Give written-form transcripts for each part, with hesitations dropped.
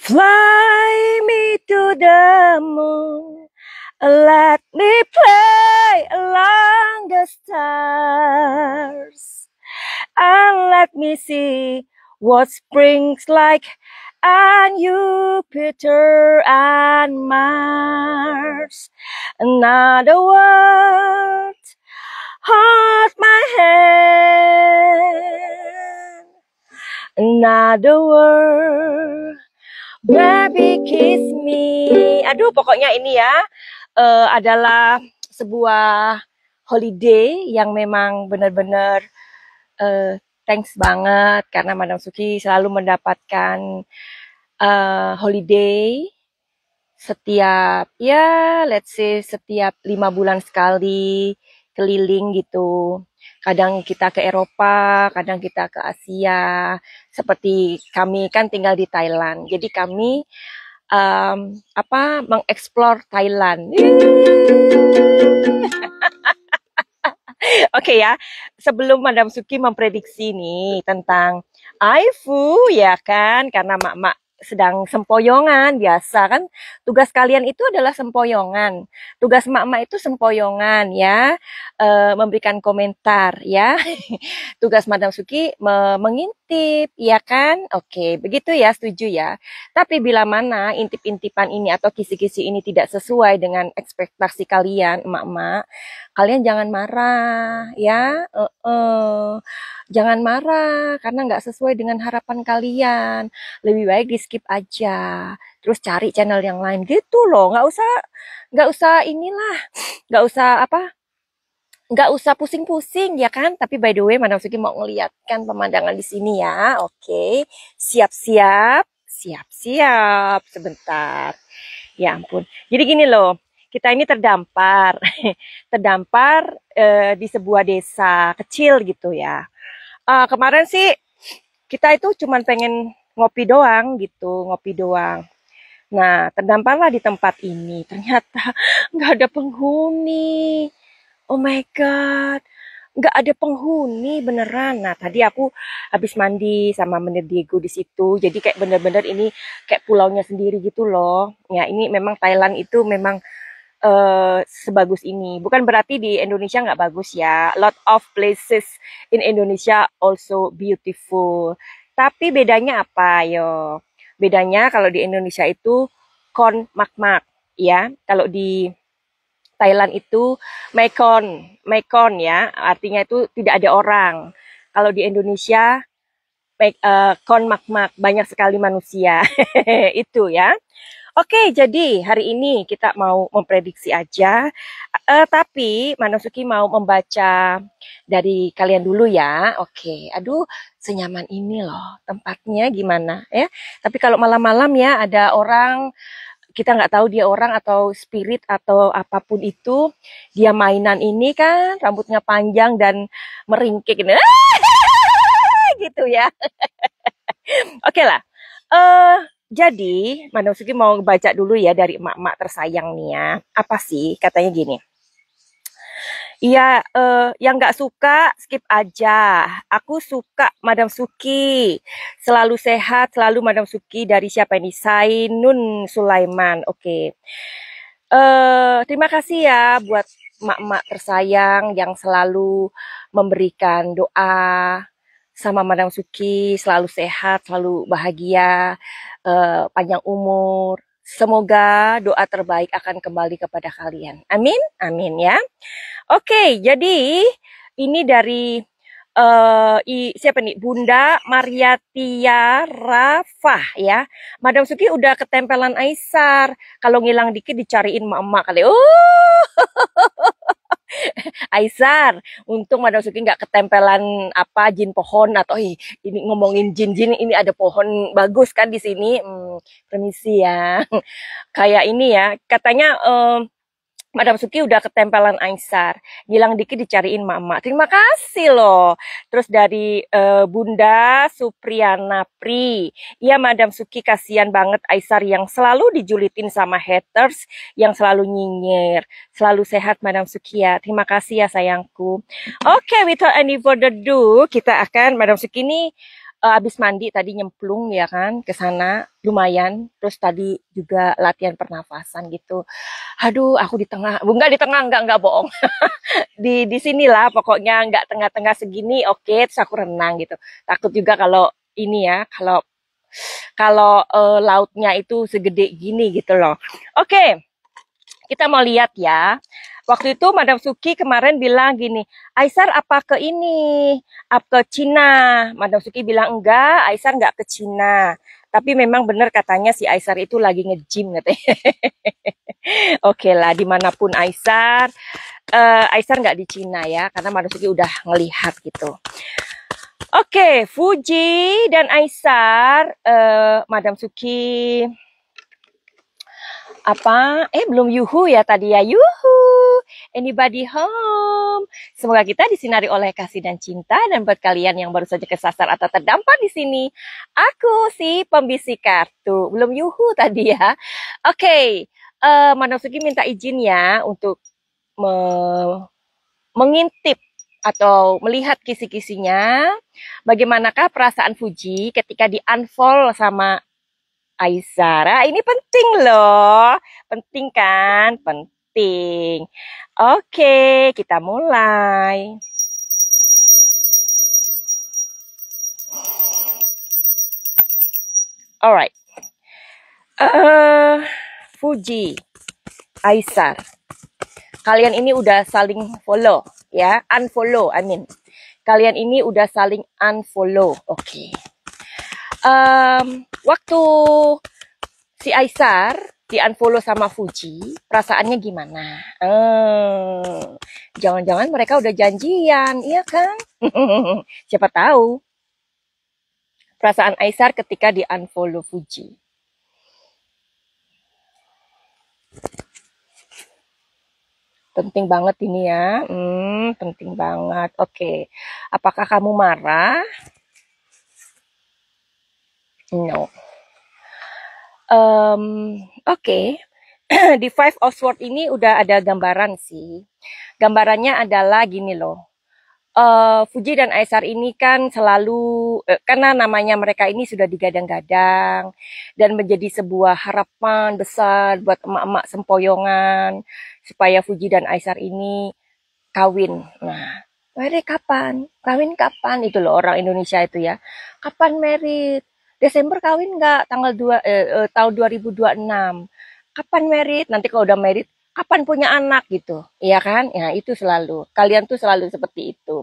Fly me to the moon, let me play along the stars, and let me see what spring's like on Jupiter and Mars. Another world, hold my hand. Another world, baby kiss me. Aduh, pokoknya ini ya adalah sebuah holiday yang memang benar-benar thanks banget karena Madam Suki selalu mendapatkan holiday setiap ya let's say setiap 5 bulan sekali keliling gitu. Kadang kita ke Eropa, kadang kita ke Asia. Seperti kami kan tinggal di Thailand, jadi kami mengeksplor Thailand. Oke ya, sebelum Madam Suki memprediksi nih tentang Aifu ya kan, karena mak-mak sedang sempoyongan, biasa kan tugas kalian itu adalah sempoyongan, tugas mak-mak itu sempoyongan ya, memberikan komentar ya. Tugas Madam Suki mengintip ya kan, oke begitu ya, setuju ya. Tapi bila mana intip-intipan ini atau kisi-kisi ini tidak sesuai dengan ekspektasi kalian mak-mak, kalian jangan marah ya, jangan marah karena nggak sesuai dengan harapan kalian. Lebih baik di skip aja, terus cari channel yang lain gitu loh. Nggak usah inilah, nggak usah pusing-pusing ya kan. Tapi by the way, Madam Suki mau ngeliatkan pemandangan di sini ya. Oke, siap-siap, siap-siap sebentar. Ya ampun. Jadi gini loh, kita ini terdampar, terdampar di sebuah desa kecil gitu ya. Kemarin sih kita itu cuman pengen ngopi doang gitu, ngopi doang. Nah, terdamparlah di tempat ini. Ternyata nggak ada penghuni. Oh my God, nggak ada penghuni beneran. Nah, tadi aku habis mandi sama Menir Diego di situ. Jadi kayak bener-bener ini kayak pulaunya sendiri gitu loh. Ya, ini memang Thailand itu memang sebagus ini. Bukan berarti di Indonesia nggak bagus ya. A lot of places in Indonesia also beautiful. Tapi bedanya apa yo? Bedanya kalau di Indonesia itu kon mak-mak ya. Kalau di Thailand itu Mekon ya. Artinya itu tidak ada orang. Kalau di Indonesia kon mak-mak, banyak sekali manusia. Itu ya. Oke, jadi hari ini kita mau memprediksi aja, tapi Manasuki mau membaca dari kalian dulu ya. Oke, aduh senyaman ini loh tempatnya gimana ya. Tapi kalau malam-malam ya ada orang, kita nggak tahu dia orang atau spirit atau apapun itu, dia mainan ini kan rambutnya panjang dan meringkik gitu, gitu ya. Oke lah. Jadi, Madam Suki mau baca dulu ya dari emak-emak tersayang nih ya. Apa sih? Katanya gini. Iya, yang nggak suka skip aja. Aku suka Madam Suki. Selalu sehat, selalu Madam Suki dari siapa ini? Sainun Sulaiman. Oke. Terima kasih ya buat emak-emak tersayang yang selalu memberikan doa sama Madam Suki, selalu sehat, selalu bahagia, panjang umur. Semoga doa terbaik akan kembali kepada kalian. Amin, amin ya. Oke, jadi ini dari siapa nih? Bunda Mariatia Rafah ya. Madam Suki udah ketempelan Aisar. Kalau ngilang dikit dicariin emak-emak kali. Oh, Aisar, untung Madam Suki nggak ketempelan apa jin pohon atau ini ngomongin jin-jin ini ada pohon bagus kan di sini. Permisi ya. Kayak ini ya, katanya Madam Suki udah ketempelan Aisar. Ngilang dikit dicariin mama. Terima kasih loh. Terus dari Bunda Supriana Pri. Iya Madam Suki kasihan banget Aisar yang selalu dijulitin sama haters. Yang selalu nyinyir. Selalu sehat Madam Suki ya. Terima kasih ya sayangku. Oke, without any further ado. Kita akan Madam Suki ini Habis mandi tadi nyemplung ya kan ke sana lumayan. Terus tadi juga latihan pernafasan gitu. Aduh, aku di tengah, enggak di tengah, enggak bohong. Di sinilah pokoknya enggak tengah-tengah segini, oke, terus aku renang gitu. Takut juga kalau ini ya, kalau kalau lautnya itu segede gini gitu loh. Oke, kita mau lihat ya. Waktu itu Madam Suki kemarin bilang gini, Aisar apa ke ini? Apa ke Cina? Madam Suki bilang enggak, Aisar enggak ke Cina. Tapi memang benar katanya si Aisar itu lagi nge-gym katanya. Oke lah, dimanapun Aisar, Aisar nggak di Cina ya, karena Madam Suki udah ngelihat gitu. Oke, Fuji dan Aisar, Madam Suki apa? Belum yuhu ya tadi ya. Yuhu. Anybody home? Semoga kita disinari oleh kasih dan cinta, dan buat kalian yang baru saja kesasar atau terdampar di sini, aku si pembisik kartu. Belum yuhu tadi ya. Oke, Madam Suki minta izin ya untuk mengintip atau melihat kisi-kisinya. Bagaimanakah perasaan Fuji ketika di-unfollow sama Aisar? Ini penting loh. Penting kan? Penting. Oke, kita mulai. Alright. Fuji, Aisar. Kalian ini udah saling follow ya, unfollow I mean. Kalian ini udah saling unfollow. Oke. Waktu si Aisar di unfollow sama Fuji, perasaannya gimana? Jangan-jangan mereka udah janjian, iya kan? Siapa tahu. Perasaan Aisar ketika di unfollow Fuji. Penting banget ini ya. Penting banget. Oke. Apakah kamu marah? No. Oke. Di Five of Swords ini udah ada gambaran sih. Gambarannya adalah gini loh. Fuji dan Aisar ini kan selalu, karena namanya mereka ini sudah digadang-gadang dan menjadi sebuah harapan besar buat emak-emak sempoyongan supaya Fuji dan Aisar ini kawin. Nah, merit kapan? Kawin kapan? Itu loh orang Indonesia itu ya. Kapan merit? Desember kawin nggak? Tanggal 2, tahun 2026. Kapan merit? Nanti kalau udah merit, kapan punya anak gitu, iya kan? Ya itu selalu. Kalian tuh selalu seperti itu.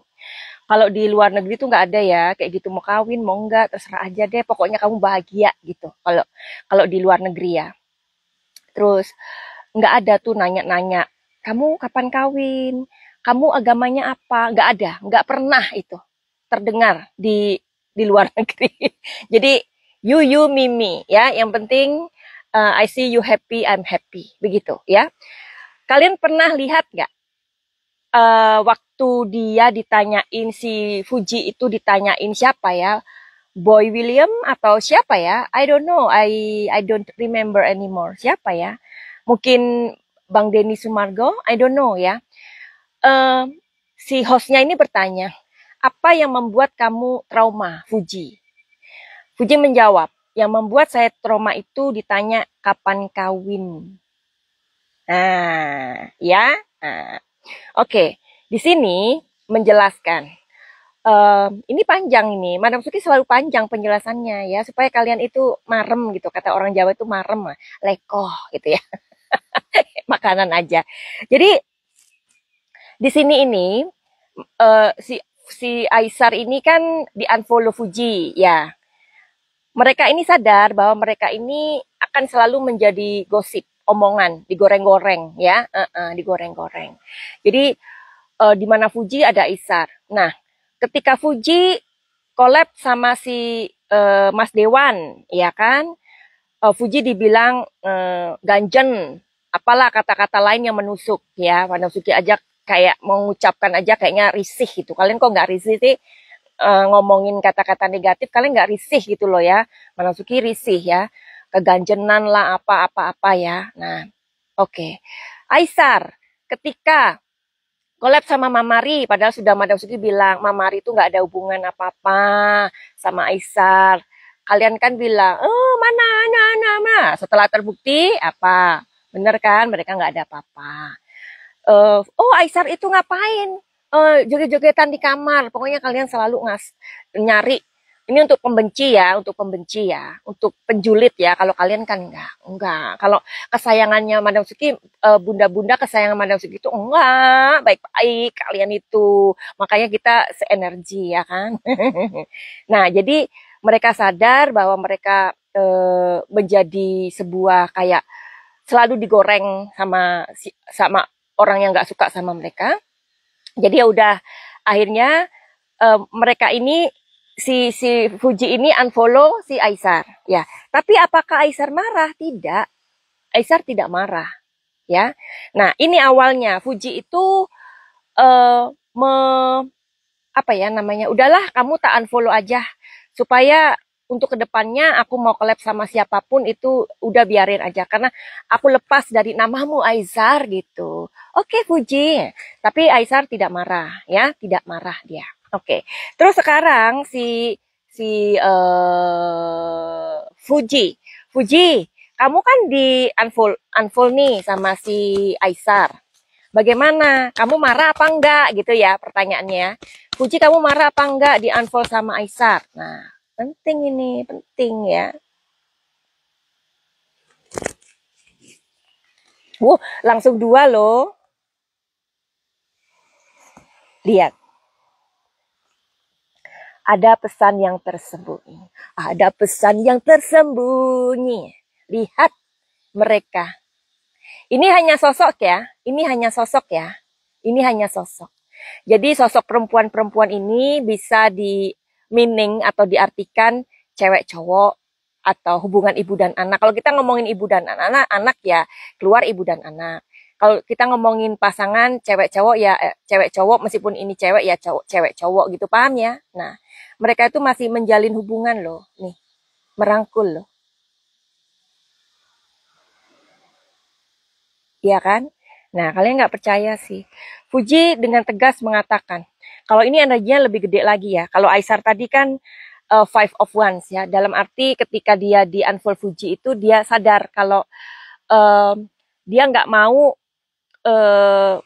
Kalau di luar negeri tuh nggak ada ya, kayak gitu mau kawin mau nggak terserah aja deh. Pokoknya kamu bahagia gitu. Kalau kalau di luar negeri ya. Terus nggak ada tuh nanya-nanya, kamu kapan kawin? Kamu agamanya apa? Nggak ada, nggak pernah itu terdengar di luar negeri. Jadi you me ya. Yang penting I see you happy, I'm happy. Begitu ya. Kalian pernah lihat nggak waktu dia ditanyain si Fuji itu ditanyain siapa ya? Boy William atau siapa ya? I don't know. I don't remember anymore. Siapa ya? Mungkin Bang Denny Sumargo? I don't know ya. Si hostnya ini bertanya, apa yang membuat kamu trauma, Fuji? Fuji menjawab, yang membuat saya trauma itu ditanya kapan kawin. Nah, ya. Nah, oke, di sini menjelaskan. Ini panjang ini, Madam Suki selalu panjang penjelasannya ya, supaya kalian itu marem gitu. Kata orang Jawa itu marem, lekoh gitu ya. Makanan aja. Jadi di sini ini si Aisar ini kan di unfollow Fuji ya. Mereka ini sadar bahwa mereka ini akan selalu menjadi gosip, omongan, digoreng-goreng ya, digoreng-goreng. Jadi di mana Fuji ada Aisar. Nah, ketika Fuji collab sama si Mas Dewan, ya kan, Fuji dibilang ganjen, apalah kata-kata lain yang menusuk ya. Madam Suki aja kayak mengucapkan aja kayaknya risih gitu. Kalian kok nggak risih sih ngomongin kata-kata negatif? Kalian nggak risih gitu loh ya. Madam Suki risih ya. Keganjenan lah apa-apa ya. Nah, oke. Aisar, ketika collab sama Mamari, padahal sudah Madam Suki bilang Mamari itu nggak ada hubungan apa-apa sama Aisar. Kalian kan bilang, oh mana. Setelah terbukti apa? Bener kan? Mereka nggak ada apa-apa. Oh Aisar itu ngapain? Joget-jogetan di kamar. Pokoknya kalian selalu nyari. Ini untuk pembenci ya, untuk penjulit ya. Kalau kalian kan enggak. Kalau kesayangannya Madam Suki, bunda-bunda kesayangan Madam Suki itu enggak, baik-baik kalian itu. Makanya kita seenergi ya kan. Nah, jadi mereka sadar bahwa mereka menjadi sebuah kayak selalu digoreng sama orang yang nggak suka sama mereka. Jadi ya udah akhirnya mereka ini si Fuji ini unfollow si Aisar ya. Tapi apakah Aisar marah? Tidak. Aisar tidak marah ya. Nah, ini awalnya Fuji itu eh apa ya namanya? Udahlah kamu tak unfollow aja supaya untuk kedepannya aku mau collab sama siapapun itu udah biarin aja karena aku lepas dari namamu Aisar gitu. Oke Fuji. Tapi Aisar tidak marah ya, tidak marah dia. Oke. Terus sekarang Fuji. Fuji, kamu kan di unfollow nih sama si Aisar. Bagaimana? Kamu marah apa enggak gitu ya pertanyaannya. Fuji, kamu marah apa enggak di unfollow sama Aisar? Nah, penting ini, penting ya. Langsung 2 loh. Lihat. Ada pesan yang tersembunyi. Ada pesan yang tersembunyi. Lihat mereka. Ini hanya sosok ya. Ini hanya sosok ya. Ini hanya sosok. Jadi sosok perempuan-perempuan ini bisa di meaning atau diartikan cewek cowok atau hubungan ibu dan anak. Kalau kita ngomongin ibu dan anak ya keluar ibu dan anak. Kalau kita ngomongin pasangan cewek cowok ya cewek cowok meskipun ini cewek ya cewek cowok gitu, paham ya? Nah, mereka itu masih menjalin hubungan loh, nih, merangkul loh. Iya kan? Nah, kalian nggak percaya sih. Fuji dengan tegas mengatakan, kalau ini energinya lebih gede lagi ya. Kalau Aisar tadi kan five of wands ya. Dalam arti ketika dia di unfold Fuji itu dia sadar kalau dia nggak mau,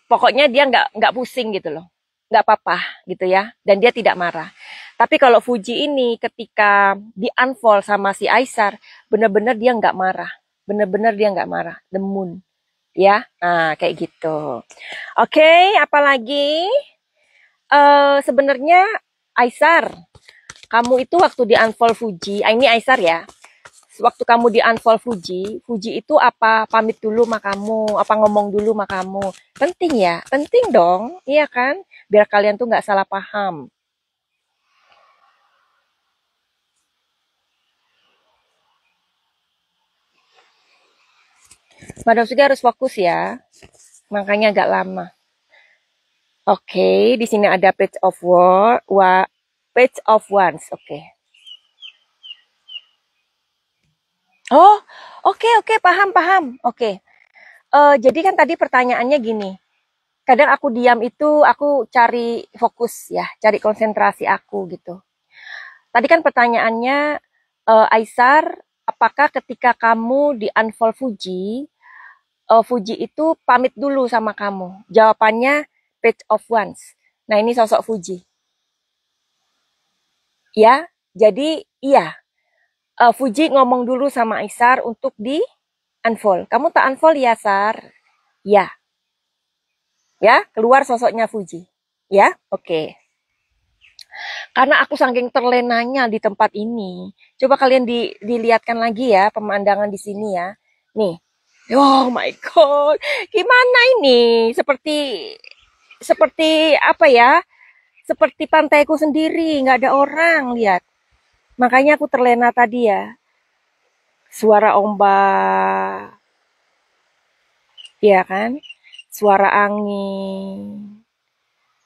pokoknya dia nggak pusing gitu loh, nggak apa-apa gitu ya. Dan dia tidak marah. Tapi kalau Fuji ini ketika di unfold sama si Aisar, benar-benar dia nggak marah, benar-benar dia nggak marah. The moon. Ya, nah kayak gitu. Oke, apalagi sebenarnya Aisar, kamu itu waktu di unfold Fuji, ini Aisar ya. Waktu kamu di unfold Fuji, Fuji itu apa pamit dulu sama kamu, apa ngomong dulu sama kamu. Penting ya, penting dong, iya kan? Biar kalian tuh nggak salah paham. Madam Sugi harus fokus ya, makanya agak lama. Oke, di sini ada page of page of wands. Oke. Oh, oke, paham. Oke. Jadi kan tadi pertanyaannya gini. Kadang aku diam itu aku cari fokus ya, cari konsentrasi aku gitu. Tadi kan pertanyaannya Aisar, apakah ketika kamu di unfold Fuji, Fuji itu pamit dulu sama kamu? Jawabannya page of wands. Nah, ini sosok Fuji. Ya, jadi iya. Fuji ngomong dulu sama Aisar untuk di unfold. Kamu tak unfold ya, Sar? Ya. Ya, keluar sosoknya Fuji. Ya, oke. Karena aku saking terlenanya di tempat ini. Coba kalian dilihatkan lagi ya pemandangan di sini ya. Nih. Oh my god. Gimana ini? Seperti apa ya? Seperti pantaiku sendiri, nggak ada orang, lihat. Makanya aku terlena tadi ya. Suara ombak. Ya kan? Suara angin.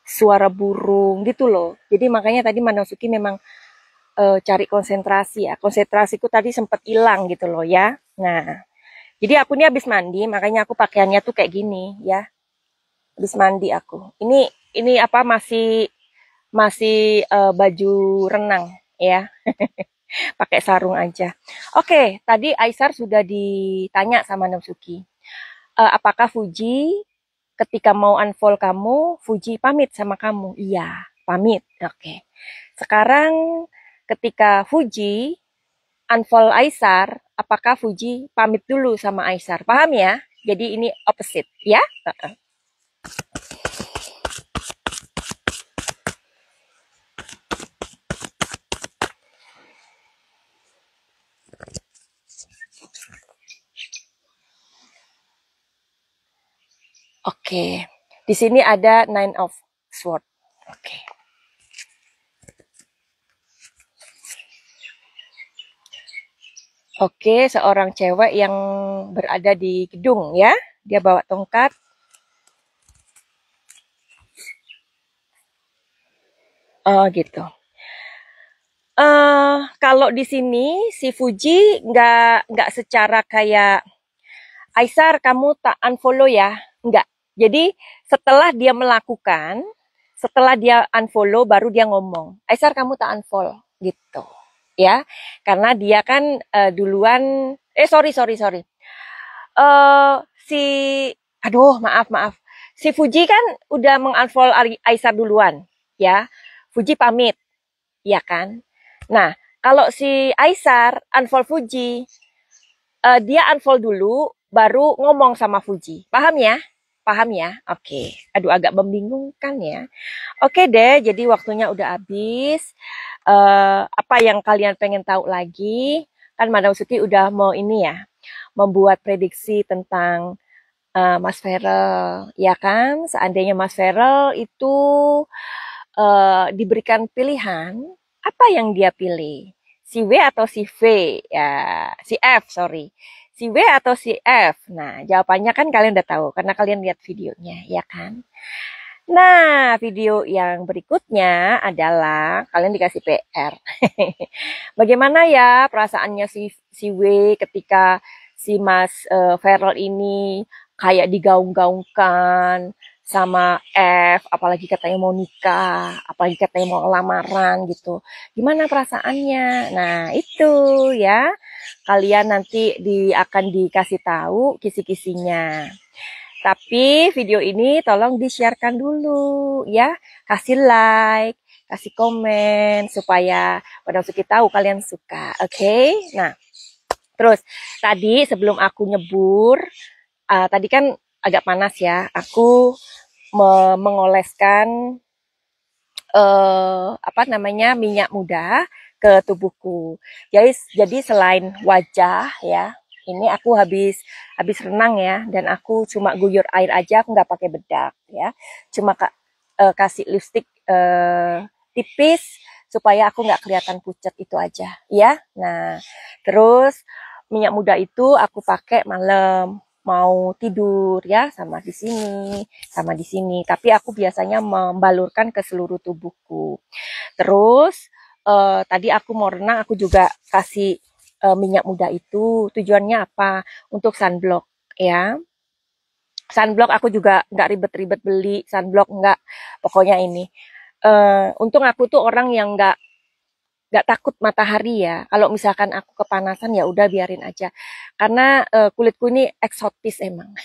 Suara burung gitu loh. Jadi makanya tadi Manasuki memang cari konsentrasi ya. Konsentrasiku tadi sempat hilang gitu loh ya. Nah, jadi aku ini habis mandi, makanya aku pakaiannya tuh kayak gini ya. Habis mandi aku. Ini apa masih masih baju renang ya, pakai sarung aja. Oke, tadi Aisar sudah ditanya sama Namsuki. Apakah Fuji ketika mau unfollow kamu, Fuji pamit sama kamu? Iya, pamit. Oke. Sekarang ketika Fuji unfollow Aisar, apakah Fuji pamit dulu sama Aisar? Paham ya? Jadi ini opposite ya. Oke. Di sini ada Nine of Sword. Oke. Oke, seorang cewek yang berada di gedung ya. Dia bawa tongkat. Oh gitu. Kalau di sini si Fuji nggak secara kayak Aisar kamu tak unfollow ya, nggak. Jadi setelah dia unfollow baru dia ngomong, Aisar kamu tak unfollow gitu, ya. Karena dia kan duluan, sorry sorry sorry, eh si, aduh maaf maaf, si Fuji kan udah mengunfollow Aisar duluan, ya. Fuji pamit, ya kan. Nah, kalau si Aisar unfollow Fuji, dia unfollow dulu, baru ngomong sama Fuji. Paham ya? Paham ya? Oke. Aduh, agak membingungkan ya. Oke deh, jadi waktunya udah habis. Apa yang kalian pengen tahu lagi? Kan Madam Suki udah mau ini ya, membuat prediksi tentang Mas Ferel, ya kan? Seandainya Mas Ferel itu diberikan pilihan, apa yang dia pilih? Si W atau si V? Ya, si F, sorry. Si W atau si F? Nah, jawabannya kan kalian udah tahu karena kalian lihat videonya, ya kan? Nah, video yang berikutnya adalah kalian dikasih PR. Bagaimana ya perasaannya si W ketika si Mas Ferel ini kayak digaung-gaungkan sama F, apalagi katanya mau nikah, apalagi katanya mau lamaran gitu. Gimana perasaannya? Nah, itu ya. Kalian nanti akan dikasih tahu kisi-kisinya. Tapi video ini tolong di-sharekan dulu ya. Kasih like, kasih komen supaya Madam Suki tahu kalian suka. Oke? Nah, terus tadi sebelum aku nyebur, tadi kan agak panas ya. Aku mengoleskan apa namanya minyak muda ke tubuhku. Jadi selain wajah ya, ini aku habis renang ya, dan aku cuma guyur air aja, aku nggak pakai bedak ya, cuma kasih lipstick tipis supaya aku nggak kelihatan pucat itu aja ya. Nah, terus minyak muda itu aku pakai malam mau tidur ya, sama di sini, sama di sini. Tapi aku biasanya membalurkan ke seluruh tubuhku. Terus tadi aku mau renang, aku juga kasih minyak muda itu. Tujuannya apa? Untuk sunblock ya. Sunblock aku juga nggak ribet-ribet beli sunblock, nggak. Pokoknya ini. Untung aku tuh orang yang nggak takut matahari ya. Kalau misalkan aku kepanasan ya udah biarin aja. Karena kulitku ini eksotis emang.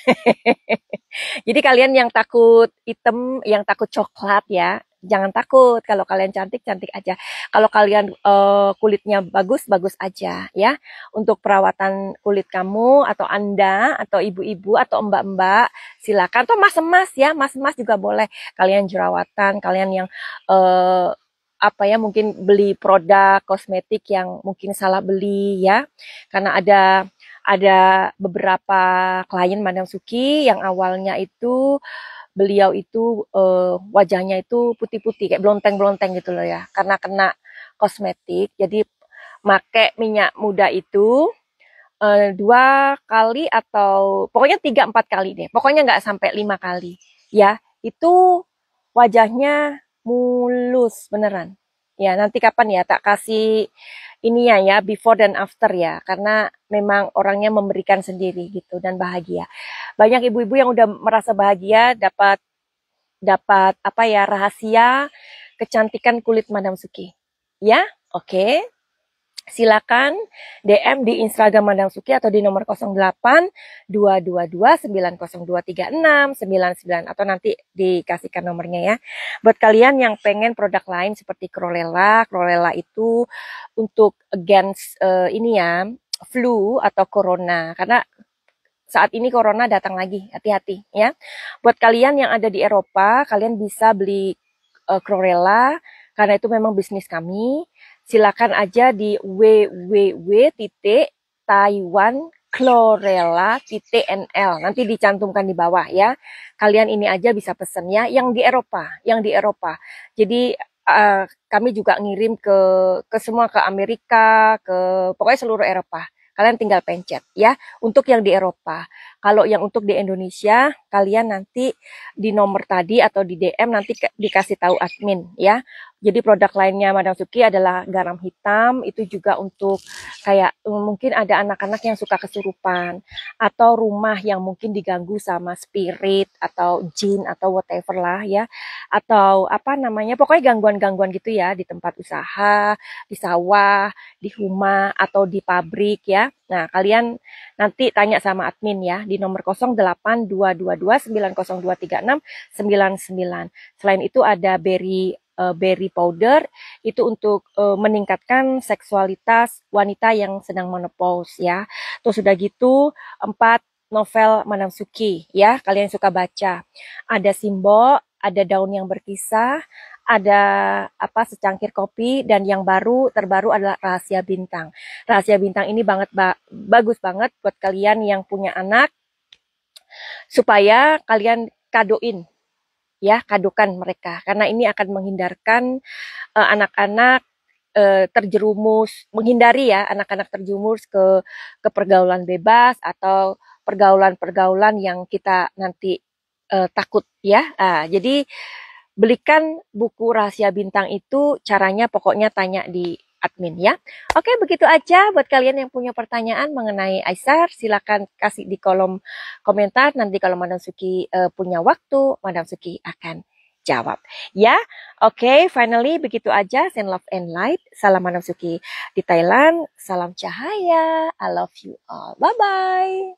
Jadi kalian yang takut hitam, yang takut coklat ya, jangan takut. Kalau kalian cantik, cantik aja. Kalau kalian kulitnya bagus, bagus aja ya. Untuk perawatan kulit kamu atau Anda atau ibu-ibu atau mbak-mbak, silakan. Atau mas-mas ya, mas-mas juga boleh. Kalian jerawatan, kalian yang apa ya, mungkin beli produk kosmetik yang mungkin salah beli ya. Karena ada beberapa klien Madam Suki yang awalnya itu beliau itu wajahnya itu putih-putih kayak blonteng-blonteng gitu loh ya, karena kena kosmetik. Jadi make minyak muda itu 2 kali atau pokoknya 3-4 kali deh, pokoknya nggak sampai 5 kali ya, itu wajahnya mulus beneran ya. Nanti kapan ya tak kasih ini ya before dan after ya, karena memang orangnya memberikan sendiri gitu dan bahagia. Banyak ibu-ibu yang udah merasa bahagia dapat dapat apa ya, rahasia kecantikan kulit Madam Suki. Ya, oke. Silakan DM di Instagram Madam Suki atau di nomor 08 222 902 3699 atau nanti dikasihkan nomornya ya. Buat kalian yang pengen produk lain seperti Chlorella, Chlorella itu untuk against ini ya, flu atau corona, karena saat ini corona datang lagi, hati-hati ya. Buat kalian yang ada di Eropa, kalian bisa beli Chlorella karena itu memang bisnis kami. Silakan aja di www.taiwanchlorella.nl. Nanti dicantumkan di bawah ya. Kalian ini aja bisa pesen ya, yang di Eropa, Jadi kami juga ngirim ke semua, ke Amerika, ke pokoknya seluruh Eropa. Kalian tinggal pencet ya, untuk yang di Eropa. Kalau yang untuk di Indonesia, kalian nanti di nomor tadi atau di DM nanti dikasih tahu admin ya. Jadi produk lainnya Madam Suki adalah garam hitam, itu juga untuk kayak mungkin ada anak-anak yang suka kesurupan atau rumah yang mungkin diganggu sama spirit atau jin atau whatever lah ya. Atau apa namanya, pokoknya gangguan-gangguan gitu ya di tempat usaha, di sawah, di rumah atau di pabrik ya. Nah, kalian nanti tanya sama admin ya di nomor 082229023699. Selain itu ada berry powder, itu untuk meningkatkan seksualitas wanita yang sedang menopause ya. Terus sudah gitu 4 novel Madam Suki ya, kalian suka baca. Ada Simbo, ada daun yang berkisah, ada apa, secangkir kopi, dan yang terbaru adalah Rahasia Bintang. Rahasia Bintang ini bagus banget buat kalian yang punya anak, supaya kalian kadoin ya, kadokan mereka, karena ini akan menghindarkan anak-anak terjerumus, menghindari ya anak-anak terjerumus ke pergaulan bebas atau pergaulan-pergaulan yang kita nanti takut ya. Jadi belikan buku Rahasia Bintang itu, caranya pokoknya tanya di admin ya. Oke, begitu aja. Buat kalian yang punya pertanyaan mengenai Aisar, silakan kasih di kolom komentar. Nanti kalau Madam Suki punya waktu, Madam Suki akan jawab. Ya, oke, finally begitu aja. Send love and light. Salam Madam Suki di Thailand. Salam cahaya. I love you all. Bye-bye.